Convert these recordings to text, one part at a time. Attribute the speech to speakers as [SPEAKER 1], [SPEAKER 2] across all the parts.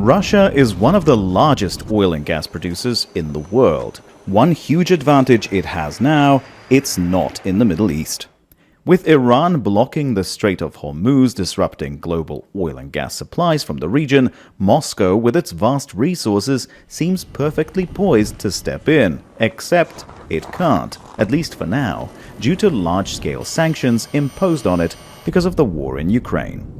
[SPEAKER 1] Russia is one of the largest oil and gas producers in the world. One huge advantage it has now, it's not in the Middle East. With Iran blocking the Strait of Hormuz, disrupting global oil and gas supplies from the region, Moscow, with its vast resources, seems perfectly poised to step in. Except it can't, at least for now, due to large-scale sanctions imposed on it because of the war in Ukraine.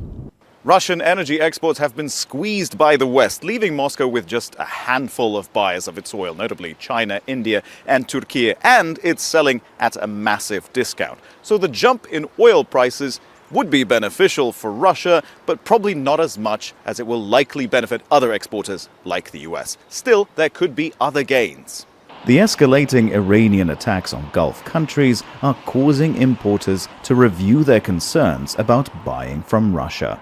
[SPEAKER 1] Russian energy exports have been squeezed by the West, leaving Moscow with just a handful of buyers of its oil, notably China, India and Turkey, and it's selling at a massive discount. So the jump in oil prices would be beneficial for Russia, but probably not as much as it will likely benefit other exporters like the US. Still, there could be other gains. The escalating Iranian attacks on Gulf countries are causing importers to review their concerns about buying from Russia.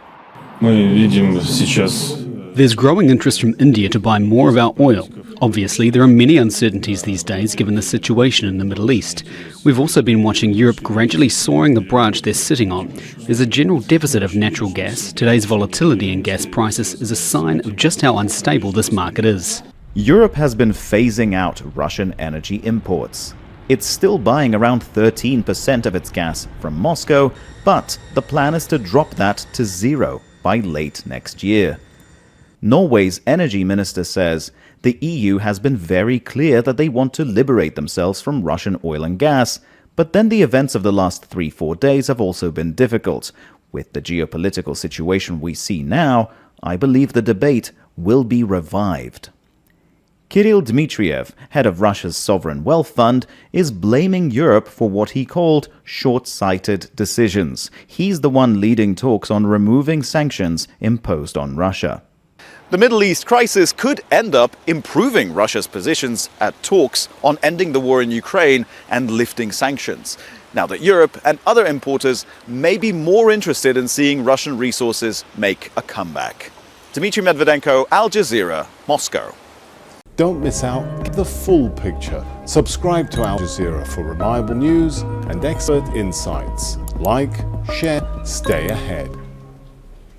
[SPEAKER 2] There's growing interest from India to buy more of our oil. Obviously, there are many uncertainties these days given the situation in the Middle East. We've also been watching Europe gradually soaring the branch they're sitting on. There's a general deficit of natural gas. Today's volatility in gas prices is a sign of just how unstable this market is.
[SPEAKER 1] Europe has been phasing out Russian energy imports. It's still buying around 13% of its gas from Moscow, but the plan is to drop that to zero by late next year. Norway's energy minister says the EU has been very clear that they want to liberate themselves from Russian oil and gas, but then the events of the last 3-4 days have also been difficult. With the geopolitical situation we see now, I believe the debate will be revived. Kirill Dmitriev, head of Russia's sovereign wealth fund, is blaming Europe for what he called short-sighted decisions. He's the one leading talks on removing sanctions imposed on Russia. The Middle East crisis could end up improving Russia's positions at talks on ending the war in Ukraine and lifting sanctions, now that Europe and other importers may be more interested in seeing Russian resources make a comeback. Dmitry Medvedenko, Al Jazeera, Moscow.
[SPEAKER 3] Don't miss out. Get the full picture. Subscribe to Al Jazeera for reliable news and expert insights. Like, share, stay ahead.